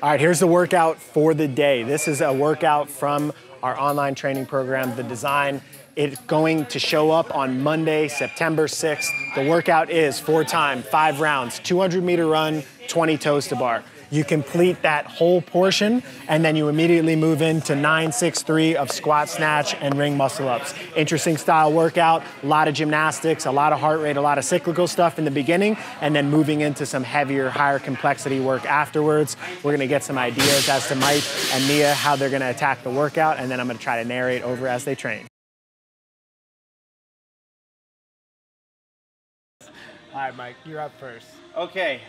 All right, here's the workout for the day. This is a workout from our online training program, The Design. It's going to show up on Monday, September 6th. The workout is 4-time, 5 rounds, 200-meter run, 20 toes to bar. You complete that whole portion, and then you immediately move into 9-6-3 of squat, snatch, and ring muscle ups. Interesting style workout, a lot of gymnastics, a lot of heart rate, a lot of cyclical stuff in the beginning, and then moving into some heavier, higher complexity work afterwards. We're gonna get some ideas as to Mike and Mia, how they're gonna attack the workout, and then I'm gonna try to narrate over as they train. All right, Mike, you're up first. Okay.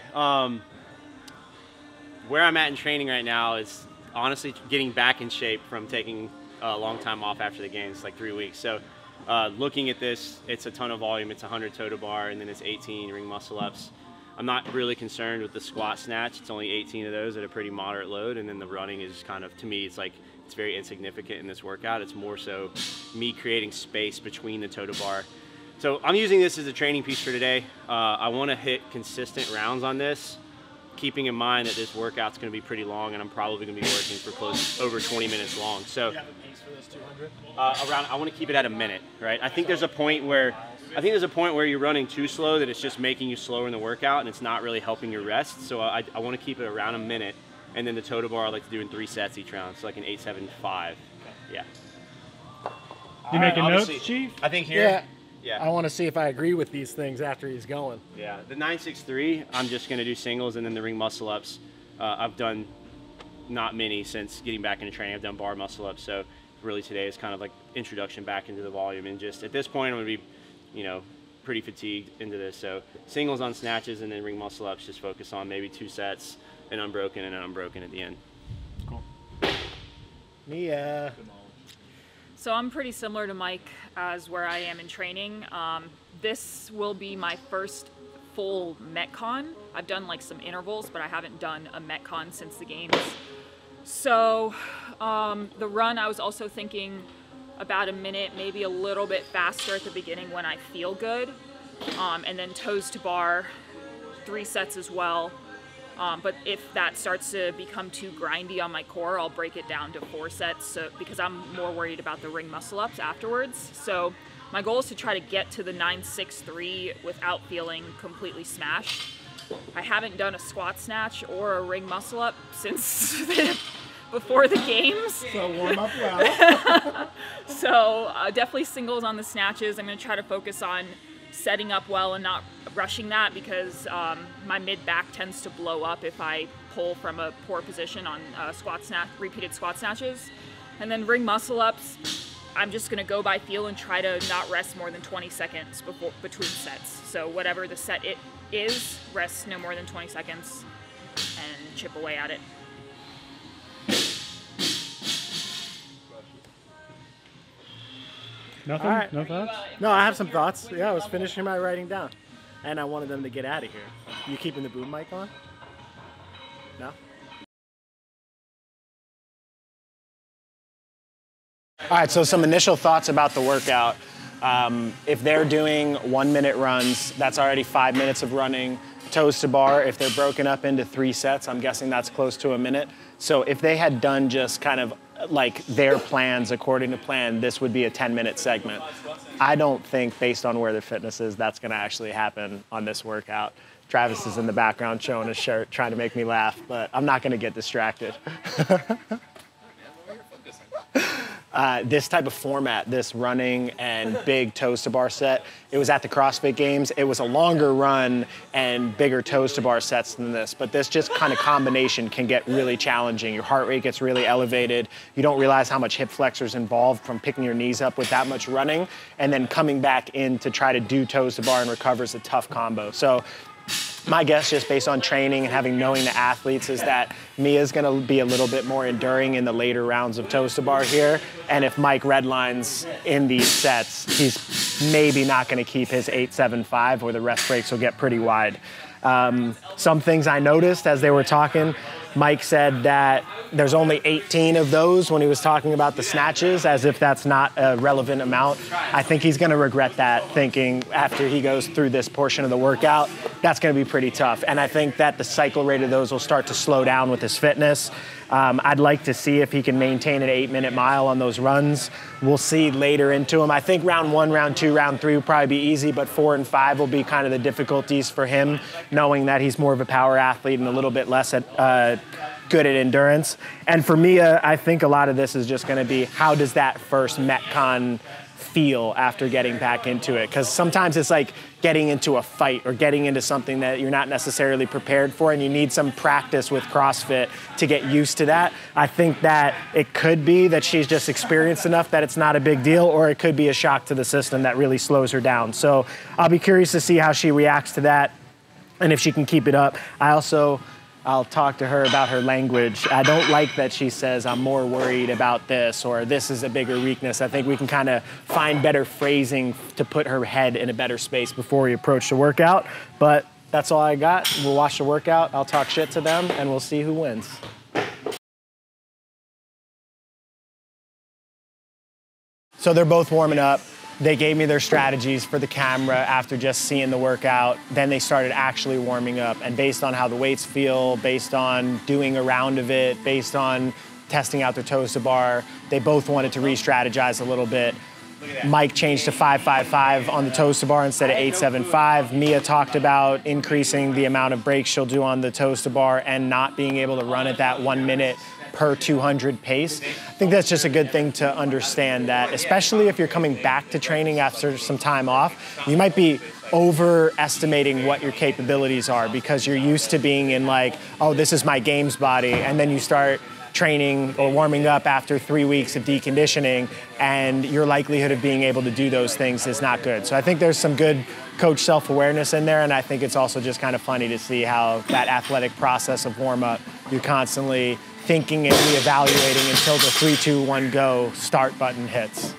Where I'm at in training right now is honestly getting back in shape from taking a long time off after the games, like 3 weeks. So looking at this, it's a ton of volume. It's 100 toe to bar, and then it's 18 ring muscle ups. I'm not really concerned with the squat snatch. It's only 18 of those at a pretty moderate load, and then the running is kind of, to me, it's like, it's very insignificant in this workout. It's more so me creating space between the toe to bar. So I'm using this as a training piece for today. I want to hit consistent rounds on this, keeping in mind that this workout's going to be pretty long, and I'm probably going to be working for over 20 minutes long. So, do you have a pace for this 200? I want to keep it at a minute, right? I think there's a point where you're running too slow that it's just making you slower in the workout, and it's not really helping your rest. So I want to keep it around a minute, and then the toe to bar I like to do in 3 sets each round, so like an 8-7-5. Yeah. You making notes, Chief? I think here. Yeah. Yeah. I want to see if I agree with these things after he's going. Yeah, the 9-6-3, I'm just going to do singles, and then the ring muscle ups. I've done not many since getting back into training. I've done bar muscle ups, so really today is kind of like introduction back into the volume. And just at this point, I'm going to be, pretty fatigued into this. So singles on snatches, and then ring muscle ups. Just focus on maybe 2 sets, and unbroken, and an unbroken at the end. Cool. Mia. So I'm pretty similar to Mike as where I am in training. This will be my first full Metcon. I've done like some intervals, but I haven't done a Metcon since the games. So the run, I was also thinking about a minute, maybe a little bit faster at the beginning when I feel good. And then toes to bar, 3 sets as well. But if that starts to become too grindy on my core, I'll break it down to 4 sets because I'm more worried about the ring muscle ups afterwards. So my goal is to try to get to the 9-6-3 without feeling completely smashed. I haven't done a squat snatch or a ring muscle up since before the games. So warm up well. So definitely singles on the snatches. I'm going to try to focus on setting up well and not rushing that because my mid-back tends to blow up if I pull from a poor position on repeated squat snatches. And then ring muscle ups, I'm just going to go by feel and try to not rest more than 20 seconds between sets. So whatever the set it is, rest no more than 20 seconds and chip away at it. Nothing? All right. No thoughts? No, I have some thoughts. Yeah, I was finishing my writing down. And I wanted them to get out of here. You keeping the boom mic on? No? All right, so some initial thoughts about the workout. If they're doing 1-minute runs, that's already 5 minutes of running. Toes to bar, if they're broken up into 3 sets, I'm guessing that's close to a minute. So if they had done just kind of like their plans according to plan, this would be a 10-minute segment. I don't think, based on where their fitness is, that's going to actually happen on this workout. Travis is in the background showing his shirt, trying to make me laugh, but I'm not going to get distracted. This type of format, this running and big toes to bar set, it was at the CrossFit Games. It was a longer run and bigger toes to bar sets than this, but this just kind of combination can get really challenging. Your heart rate gets really elevated. You don't realize how much hip flexors involved from picking your knees up with that much running, and then coming back in to try to do toes to bar and recover is a tough combo. So my guess, just based on training and knowing the athletes, is that Mia's going to be a little bit more enduring in the later rounds of toes to bar here. And if Mike redlines in these sets, he's maybe not going to keep his 8-7-5, or the rest breaks will get pretty wide. Some things I noticed as they were talking, Mike said that there's only 18 of those when he was talking about the snatches, as if that's not a relevant amount. I think he's going to regret that, thinking after he goes through this portion of the workout, that's going to be pretty tough. And I think that the cycle rate of those will start to slow down with his fitness. I'd like to see if he can maintain an 8-minute mile on those runs. We'll see later into him. I think round 1, round 2, round 3 will probably be easy, but 4 and 5 will be kind of the difficulties for him, knowing that he's more of a power athlete and a little bit less good at endurance. And for Mia, I think a lot of this is just going to be, how does that first Metcon feel after getting back into it? Because sometimes it's like getting into a fight or getting into something that you're not necessarily prepared for, and you need some practice with CrossFit to get used to that. I think that it could be that she's just experienced enough that it's not a big deal, or it could be a shock to the system that really slows her down. So I'll be curious to see how she reacts to that and if she can keep it up. I'll talk to her about her language. I don't like that she says, I'm more worried about this, or this is a bigger weakness. I think we can kind of find better phrasing to put her head in a better space before we approach the workout. But that's all I got. We'll watch the workout. I'll talk shit to them, and we'll see who wins. So they're both warming up. They gave me their strategies for the camera after just seeing the workout. Then they started actually warming up. And based on how the weights feel, based on doing a round of it, based on testing out their toes to bar, they both wanted to re-strategize a little bit. Mike changed to 5.55 on the toes to bar instead of 8.75. Mia talked about increasing the amount of breaks she'll do on the toes to bar and not being able to run at that 1 minute per 200 pace. I think that's just a good thing to understand, that especially if you're coming back to training after some time off, you might be overestimating what your capabilities are because you're used to being in like, oh, this is my games body, and then you start training or warming up after 3 weeks of deconditioning, and your likelihood of being able to do those things is not good. So I think there's some good coach self-awareness in there, and I think it's also just kind of funny to see how that athletic process of warm-up, you're constantly thinking and reevaluating until the 3, 2, 1, go start button hits.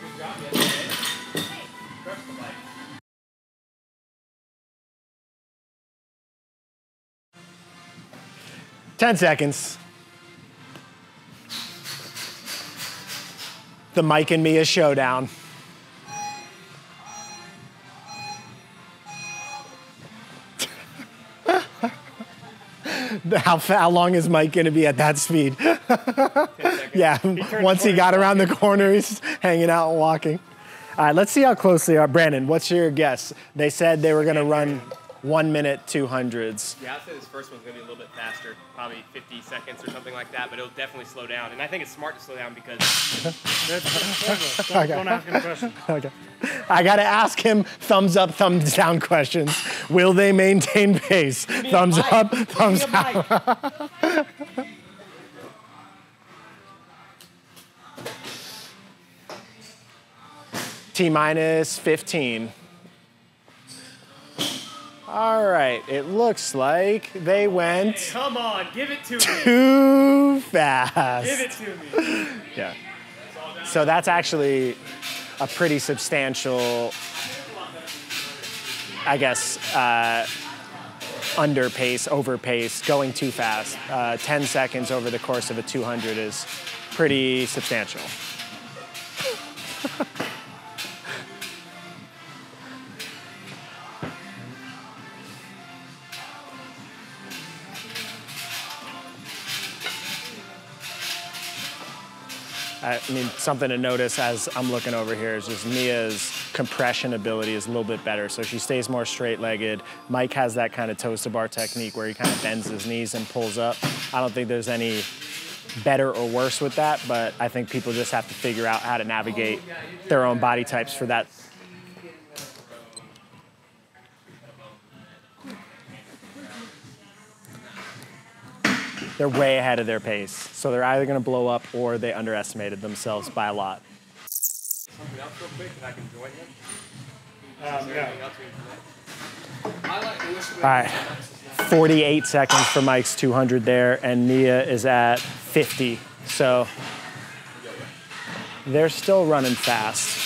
Ten seconds. The Mike and Mia showdown. How long is Mike going to be at that speed? Yeah, once he got around the corner, he's hanging out and walking. All right, let's see how close they are. Brandon, what's your guess? They said they were going to run 1 minute 200s. Yeah, I'd say this first one's going to be a little bit faster, probably 50 seconds or something like that, but it'll definitely slow down. And I think it's smart to slow down because... Don't ask him questions. Okay. I got to ask him thumbs up, thumbs down questions. Will they maintain pace? Thumbs up, thumbs down. T-minus 15. All right, it looks like they went Come on, give it to me. too fast. Give it to me. Yeah. So that's actually a pretty substantial, I guess, underpace, overpace, going too fast. 10 seconds over the course of a 200 is pretty substantial. I mean, something to notice as I'm looking over here is just Mia's compression ability is a little bit better, so she stays more straight-legged. Mike has that kind of toes to bar technique where he kind of bends his knees and pulls up. I don't think there's any better or worse with that, but I think people just have to figure out how to navigate their own body types for that. They're way ahead of their pace. So they're either going to blow up or they underestimated themselves by a lot. Something else real quick that I can join him? All right, 48 seconds for Mike's 200 there, and Mia is at 50. So they're still running fast.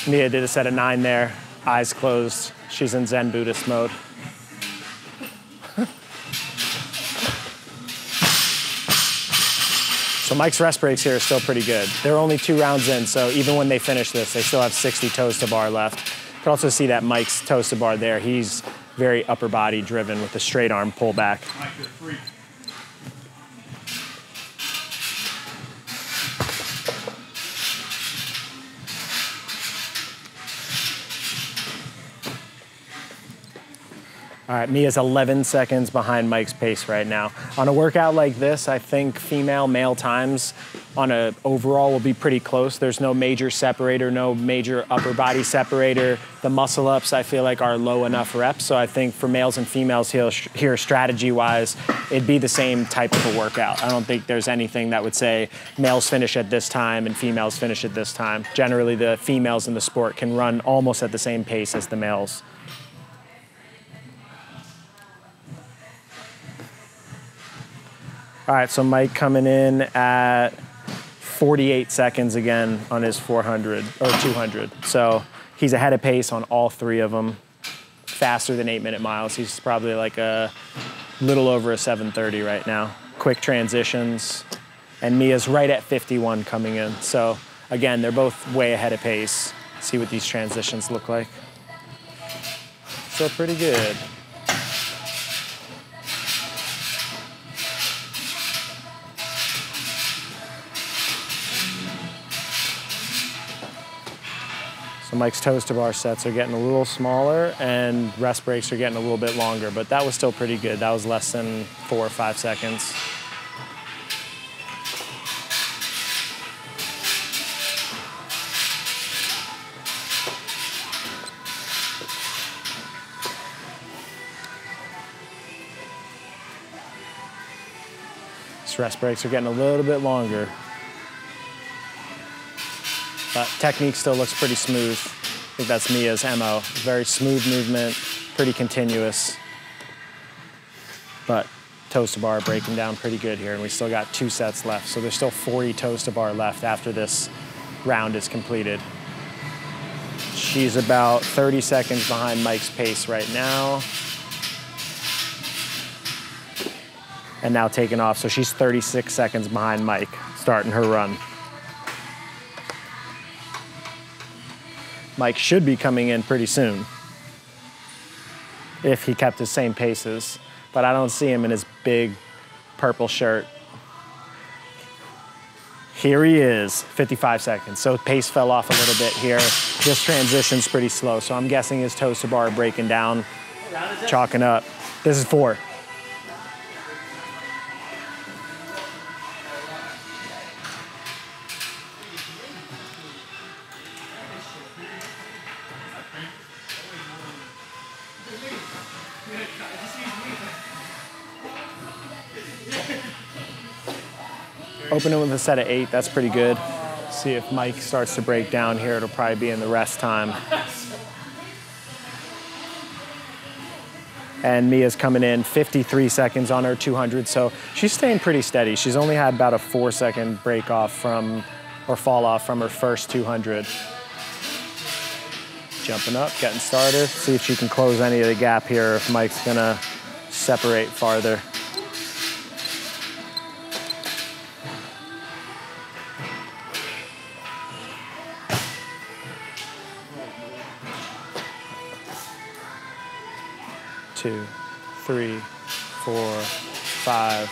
Mia did a set of 9 there, eyes closed. She's in Zen Buddhist mode. So Mike's rest breaks here are still pretty good. They're only 2 rounds in, so even when they finish this, they still have 60 toes to bar left. You can also see that Mike's toes to bar there. He's very upper body driven with the straight arm pullback. Mike, you're free. All right, Mia's 11 seconds behind Mike's pace right now. On a workout like this, I think female, male times on a overall will be pretty close. There's no major separator, no major upper body separator. The muscle ups, I feel like, are low enough reps. So I think for males and females here, strategy-wise, it'd be the same type of a workout. I don't think there's anything that would say males finish at this time and females finish at this time. Generally, the females in the sport can run almost at the same pace as the males. All right, so Mike coming in at 48 seconds again on his 400 or 200. So he's ahead of pace on all 3 of them, faster than 8-minute miles. He's probably like a little over a 7:30 right now. Quick transitions, and Mia's right at 51 coming in. So again, they're both way ahead of pace. See what these transitions look like. So pretty good. So Mike's toes to bar sets are getting a little smaller and rest breaks are getting a little bit longer, but that was still pretty good. That was less than 4 or 5 seconds. These rest breaks are getting a little bit longer. But technique still looks pretty smooth. I think that's Mia's MO. Very smooth movement, pretty continuous. But toes to bar breaking down pretty good here, and we still got 2 sets left. So there's still 40 toes to bar left after this round is completed. She's about 30 seconds behind Mike's pace right now. And now taking off, so she's 36 seconds behind Mike, starting her run. Mike should be coming in pretty soon if he kept his same paces, but I don't see him in his big purple shirt. Here he is, 55 seconds. So pace fell off a little bit here. This transition's pretty slow, so I'm guessing his toes to bar are breaking down, chalking up. This is 4. Opening with a set of 8, that's pretty good. See if Mike starts to break down here, it'll probably be in the rest time. And Mia's coming in 53 seconds on her 200, so she's staying pretty steady. She's only had about a 4-second break off from, or fall off from her first 200. Jumping up, getting started. See if she can close any of the gap here, if Mike's gonna separate farther. Two, 3, 4, 5.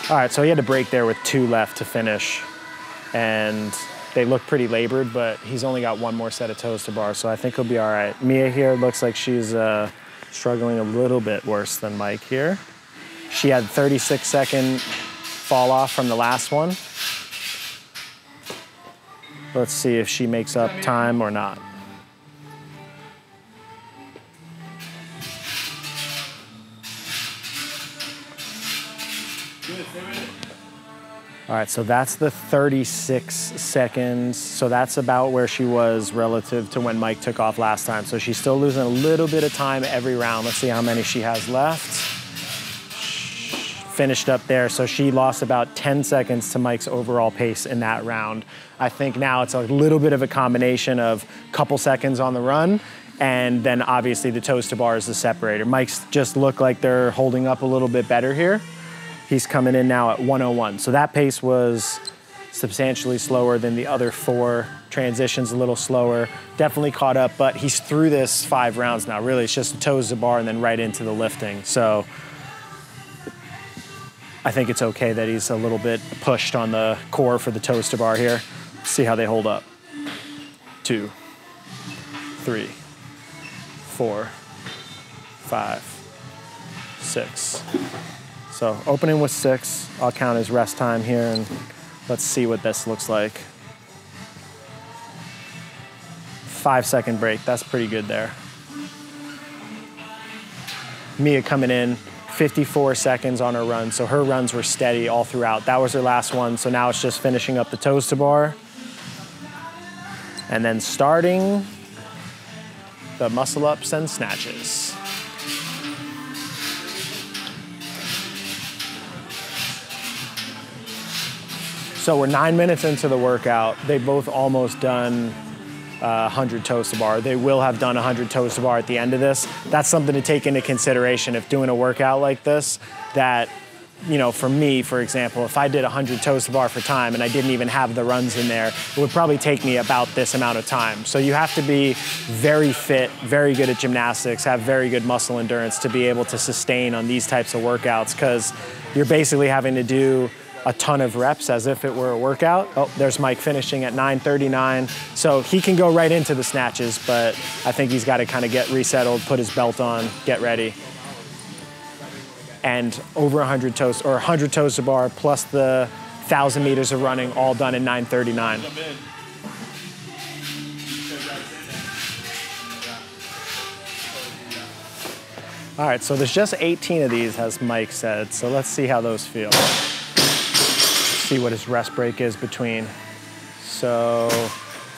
All right, so he had to break there with 2 left to finish. And they look pretty labored, but he's only got 1 more set of toes to bar, so I think he'll be all right. Mia here looks like she's struggling a little bit worse than Mike here. She had 36-second fall off from the last one. Let's see if she makes up time or not. All right, so that's the 36 seconds. So that's about where she was relative to when Mike took off last time. So she's still losing a little bit of time every round. Let's see how many she has left. finished up there. So she lost about 10 seconds to Mike's overall pace in that round. I think now it's a little bit of a combination of couple seconds on the run, and then obviously the toes to bar is the separator. Mike's just look like they're holding up a little bit better here. He's coming in now at 101. So that pace was substantially slower than the other 4. Transitions a little slower, definitely caught up, but he's through this 5 rounds now. Really, it's just the toes to bar and then right into the lifting. So I think it's okay that he's a little bit pushed on the core for the toes to bar here. See how they hold up. 2, 3, 4, 5, 6. So opening with 6, I'll count as rest time here, and let's see what this looks like. 5-second break, that's pretty good there. Mia coming in, 54 seconds on her run, so her runs were steady all throughout. That was her last one, so now it's just finishing up the toes to bar. And then starting the muscle ups and snatches. So we're 9 minutes into the workout. They've both almost done 100 toes to bar. They will have done 100 toes to bar at the end of this. That's something to take into consideration if doing a workout like this, that, you know, for me, for example, if I did 100 toes to bar for time and I didn't even have the runs in there, it would probably take me about this amount of time. So you have to be very fit, very good at gymnastics, have very good muscle endurance to be able to sustain on these types of workouts, because you're basically having to do a ton of reps as if it were a workout. Oh, there's Mike finishing at 9:39. So he can go right into the snatches, but I think he's got to kind of get resettled, put his belt on, get ready. And over 100 toes, or 100 toes to bar, plus the 1,000 meters of running, all done in 9:39. All right, so there's just 18 of these, as Mike said. So let's see how those feel. See what his rest break is between. So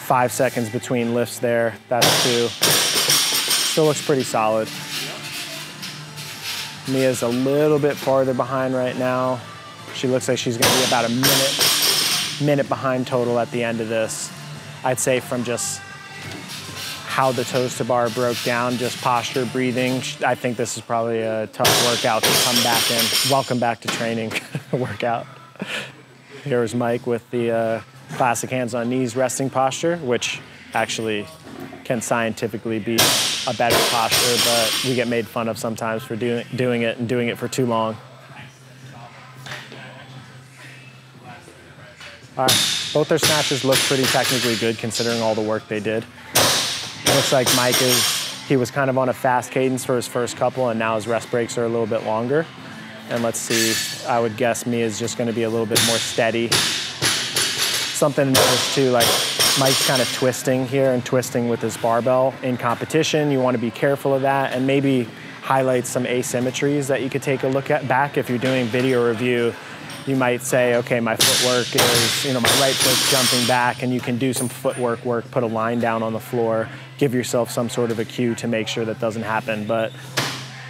5 seconds between lifts there. That's 2. Still looks pretty solid. Mia's a little bit farther behind right now. She looks like she's gonna be about a minute behind total at the end of this. I'd say from just how the toes to bar broke down, just posture, breathing. I think this is probably a tough workout to come back in. Welcome back to training workout. Here's Mike with the classic hands on knees resting posture, which actually can scientifically be a better posture, but we get made fun of sometimes for doing it for too long. All right, both their snatches look pretty technically good considering all the work they did. It looks like Mike he was kind of on a fast cadence for his first couple, and now his rest breaks are a little bit longer. And let's see, I would guess Mia's just gonna be a little bit more steady. Something to notice too, like Mike's kind of twisting here and twisting with his barbell in competition. You wanna be careful of that and maybe highlight some asymmetries that you could take a look at back. If you're doing video review, you might say, okay, my footwork is, my right foot's jumping back, and you can do some footwork work, put a line down on the floor, give yourself some sort of a cue to make sure that doesn't happen. But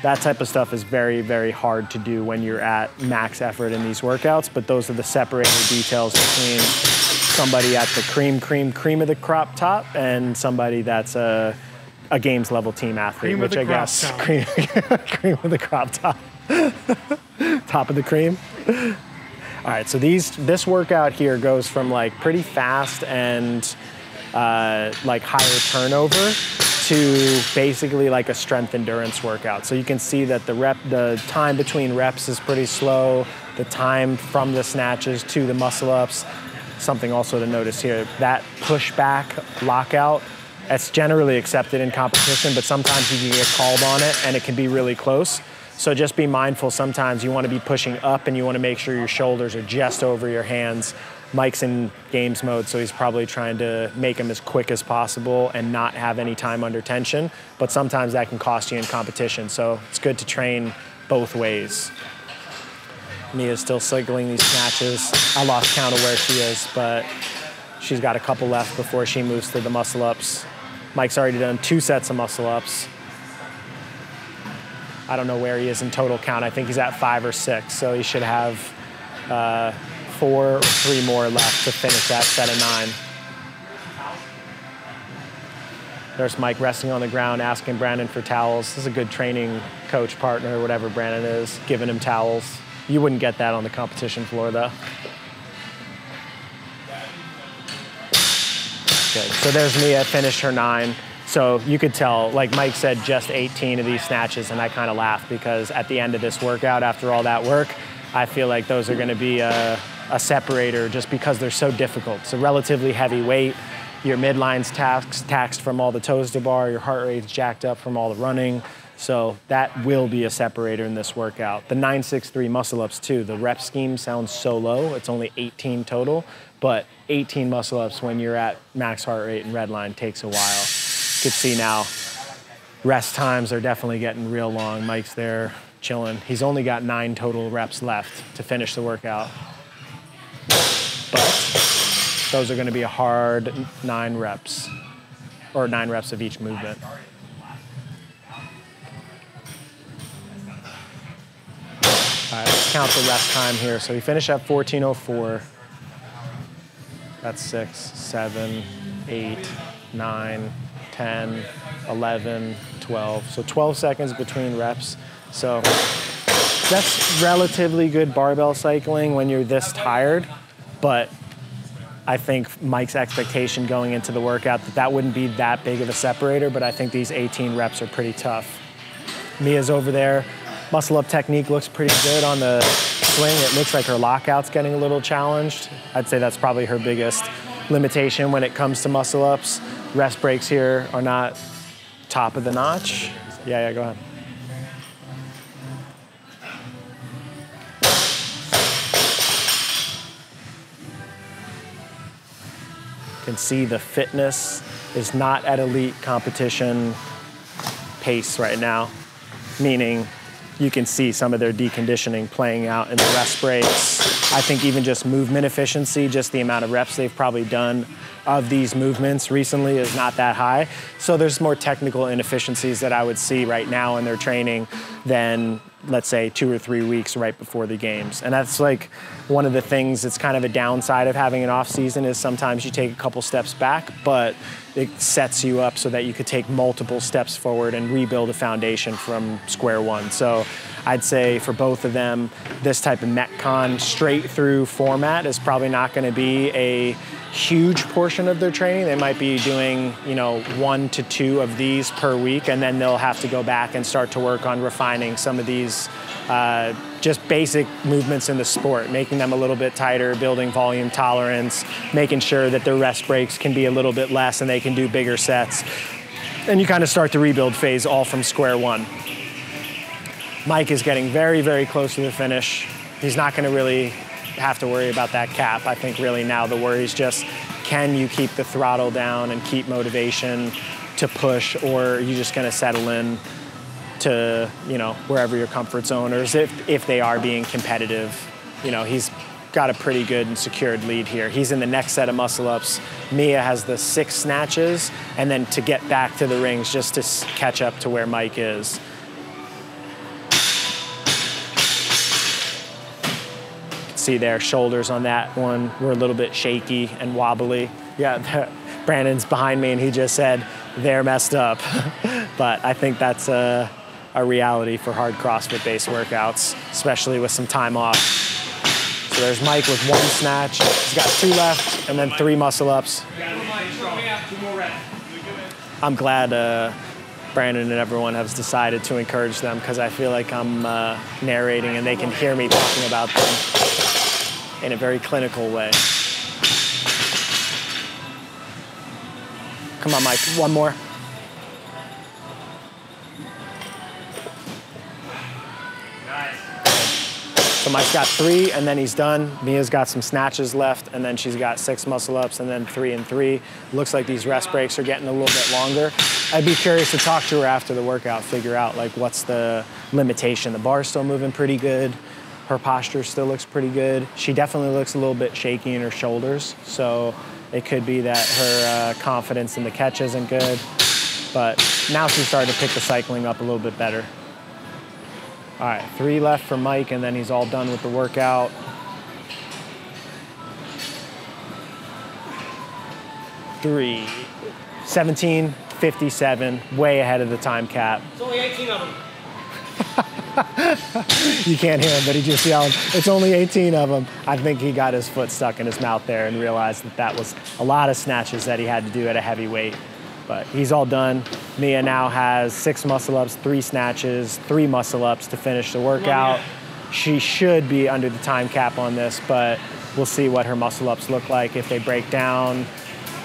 that type of stuff is very, very hard to do when you're at max effort in these workouts, but those are the separating details between somebody at the cream of the crop top and somebody that's a games level team athlete, which I guess, cream of the crop top. Top of the cream. All right, so this workout here goes from like pretty fast and like higher turnover to basically like a strength endurance workout. So you can see that the time between reps is pretty slow. The time from the snatches to the muscle ups. Something also to notice here, that push back lockout, that's generally accepted in competition, but sometimes you can get called on it and it can be really close. So just be mindful, sometimes you want to be pushing up and you want to make sure your shoulders are just over your hands. Mike's in games mode, so he's probably trying to make them as quick as possible and not have any time under tension, but sometimes that can cost you in competition, so it's good to train both ways. Mia's still cycling these snatches. I lost count of where she is, but she's got a couple left before she moves to the muscle ups. Mike's already done 2 sets of muscle ups. I don't know where he is in total count. I think he's at 5 or 6, so he should have 4 or 3 more left to finish that set of 9. There's Mike resting on the ground, asking Brandon for towels. This is a good training coach, partner, whatever Brandon is, giving him towels. You wouldn't get that on the competition floor, though. Good. So there's Mia, finished her 9. So you could tell, like Mike said, just 18 of these snatches, and I kind of laughed because at the end of this workout, after all that work, I feel like those are going to be a separator just because they're so difficult. It's a relatively heavy weight. Your midline's taxed from all the toes to bar. Your heart rate's jacked up from all the running. So that will be a separator in this workout. The 963 muscle-ups too, the rep scheme sounds so low. It's only 18 total, but 18 muscle-ups when you're at max heart rate and redline takes a while. You could see now, rest times are definitely getting real long. Mike's there chilling. He's only got 9 total reps left to finish the workout. But those are gonna be a hard 9 reps, or 9 reps of each movement. All right, let's count the rest time here. So we finish at 14:04. That's 6, 7, 8, 9, 10, 11, 12. So 12 seconds between reps. So that's relatively good barbell cycling when you're this tired, but I think Mike's expectation going into the workout that wouldn't be that big of a separator, but I think these 18 reps are pretty tough. Mia's over there. Muscle up technique looks pretty good on the swing. It looks like her lockout's getting a little challenged. I'd say that's probably her biggest limitation when it comes to muscle ups. Rest breaks here are not top of the notch. Yeah, go ahead. You can see the fitness is not at elite competition pace right now, meaning you can see some of their deconditioning playing out in the rest breaks. I think even just movement efficiency, just the amount of reps they've probably done of these movements recently is not that high. So there's more technical inefficiencies that I would see right now in their training than, let's say, 2 or 3 weeks right before the games. And that's like one of the things that's kind of a downside of having an off season is sometimes you take a couple steps back, but it sets you up so that you could take multiple steps forward and rebuild a foundation from square one. So I'd say for both of them, this type of Metcon straight through format is probably not going to be a huge portion of their training. They might be doing, 1 to 2 of these per week, and then they'll have to go back and start to work on refining some of these just basic movements in the sport, making them a little bit tighter, building volume tolerance, making sure that their rest breaks can be a little bit less and they can do bigger sets. And you kind of start the rebuild phase all from square one. Mike is getting very, very close to the finish. He's not going to really have to worry about that cap. I think really now the worry is just, can you keep the throttle down and keep motivation to push, or are you just going to settle in to, wherever your comfort zone, or if they are being competitive. He's got a pretty good and secured lead here. He's in the next set of muscle ups. Mia has the 6 snatches, and then to get back to the rings just to catch up to where Mike is. See their shoulders on that one were a little bit shaky and wobbly. Yeah, Brandon's behind me and he just said they're messed up. But I think that's a reality for hard CrossFit-based workouts, especially with some time off. So there's Mike with 1 snatch. He's got 2 left and then 3 muscle ups. I'm glad Brandon and everyone has decided to encourage them, because I feel like I'm narrating and they can hear me talking about them in a very clinical way. Come on, Mike, 1 more. So Mike's got 3, and then he's done. Mia's got some snatches left, and then she's got 6 muscle ups, and then 3 and 3. Looks like these rest breaks are getting a little bit longer. I'd be curious to talk to her after the workout, figure out what's the limitation. The bar's still moving pretty good. Her posture still looks pretty good. She definitely looks a little bit shaky in her shoulders, so it could be that her confidence in the catch isn't good. But now she's starting to pick the cycling up a little bit better. All right, 3 left for Mike, and then he's all done with the workout. 3, 17:57, way ahead of the time cap. It's only 18 of them. You can't hear him, but he just yelled, it's only 18 of them. I think he got his foot stuck in his mouth there and realized that that was a lot of snatches that he had to do at a heavy weight. But he's all done. Mia now has 6 muscle-ups, 3 snatches, 3 muscle-ups to finish the workout. She should be under the time cap on this, but we'll see what her muscle-ups look like, if they break down,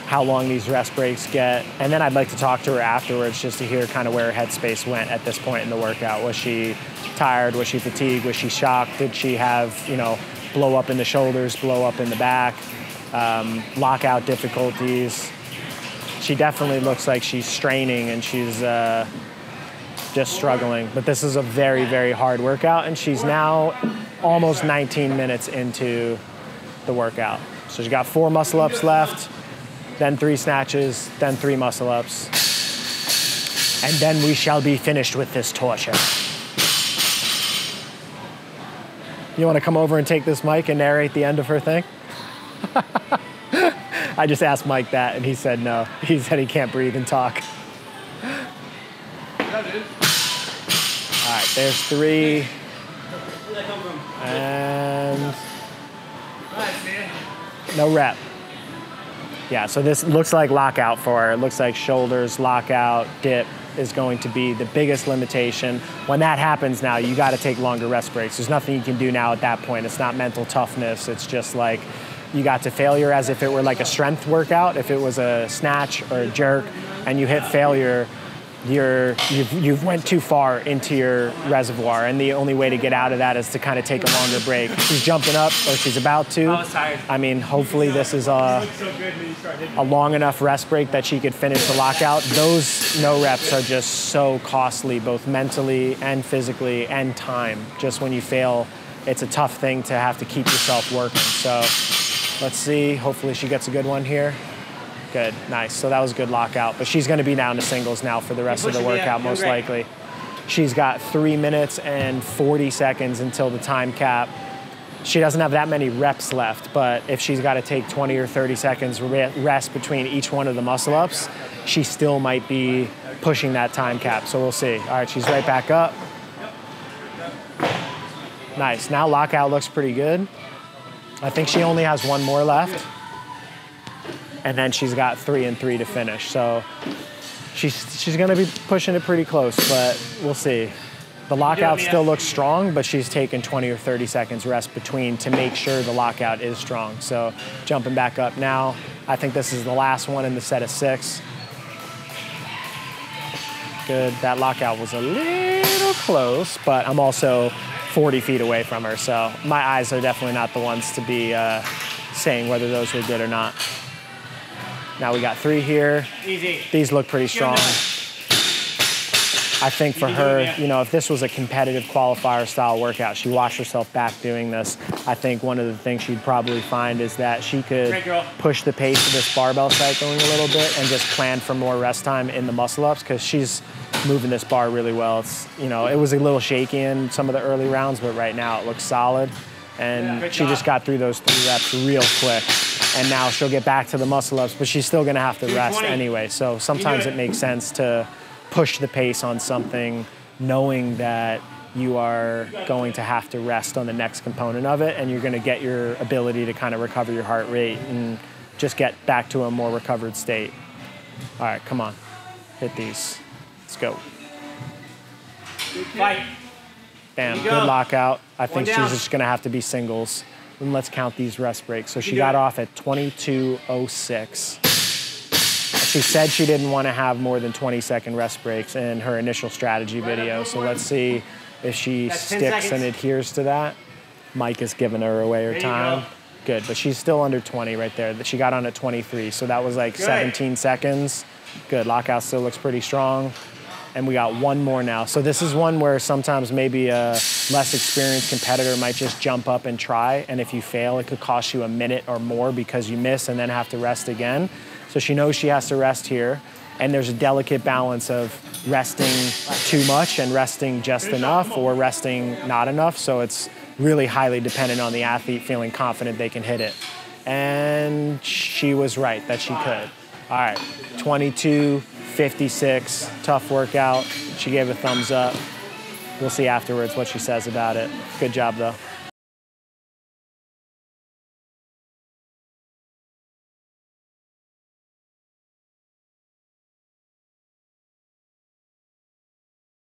how long these rest breaks get. And then I'd like to talk to her afterwards just to hear kind of where her headspace went at this point in the workout. Was she tired? Was she fatigued? Was she shocked? Did she have, you know, blow up in the shoulders, blow up in the back, lockout difficulties? She definitely looks like she's straining and she's just struggling. But this is a very, very hard workout, and she's now almost 19 minutes into the workout. So she's got 4 muscle-ups left, then 3 snatches, then 3 muscle-ups. And then we shall be finished with this torture. You want to come over and take this mic and narrate the end of her thing? I just asked Mike that, and he said no. He said he can't breathe and talk. All right, there's 3. Where'd that come from? And no rep. Yeah, so this looks like lockout for her. It looks like shoulders, lockout, dip is going to be the biggest limitation. When that happens now, you got to take longer rest breaks. There's nothing you can do now at that point. It's not mental toughness. It's just like you got to failure as if it were like a strength workout. If it was a snatch or a jerk and you hit failure, you've went too far into your reservoir, and the only way to get out of that is to kind of take a longer break. She's jumping up, or she's about to. I was tired. I mean, hopefully this is a long enough rest break that she could finish the lockout. Those no reps are just so costly, both mentally and physically, and time. Just when you fail, it's a tough thing to have to keep yourself working. So let's see, hopefully she gets a good one here. Good, nice. So that was a good lockout. But she's going to be down to singles now for the rest of the workout, most likely. She's got 3 minutes and 40 seconds until the time cap. She doesn't have that many reps left, but if she's got to take 20 or 30 seconds rest between each one of the muscle-ups, she still might be pushing that time cap. So we'll see. All right, she's right back up. Nice. Now lockout looks pretty good. I think she only has 1 more left. And then she's got 3 and 3 to finish. So she's going to be pushing it pretty close, but we'll see. The lockout still looks strong, but she's taken 20 or 30 seconds rest between to make sure the lockout is strong. So jumping back up now. I think this is the last one in the set of 6. Good. That lockout was a little close, but I'm also 40 feet away from her, so my eyes are definitely not the ones to be saying whether those were good or not. Now we got 3 here. Easy. These look pretty strong. I think for her, you know, if this was a competitive qualifier style workout, she watched herself back doing this, I think one of the things she'd probably find is that she could push the pace of this barbell cycling a little bit and just plan for more rest time in the muscle-ups, because she's moving this bar really well. It's, you know, it was a little shaky in some of the early rounds, but right now it looks solid. And she just got through those 3 reps real quick. And now she'll get back to the muscle-ups, but she's still gonna have to rest anyway. So sometimes it makes sense to push the pace on something, knowing that you are going to have to rest on the next component of it, and you're gonna get your ability to kind of recover your heart rate and just get back to a more recovered state. All right, come on, hit these. Let's go. Fight. Bam, good lockout. I think she's just gonna have to be singles. And let's count these rest breaks. So she got off at 22:06. She said she didn't want to have more than 20-second rest breaks in her initial strategy video. So let's see if she sticks and adheres to that. Mike is giving her away her time. Good, but she's still under 20 right there. She got on at 23, so that was like 17 seconds. Good, lockout still looks pretty strong. And we got 1 more now. So this is one where sometimes maybe a less experienced competitor might just jump up and try, and if you fail, it could cost you a minute or more because you miss and then have to rest again. So she knows she has to rest here, And there's a delicate balance of resting too much and resting just enough, or resting not enough. So it's really highly dependent on the athlete feeling confident they can hit it. And she was right that she could. All right, 22:56, tough workout. She gave a thumbs up. We'll see afterwards what she says about it. Good job, though.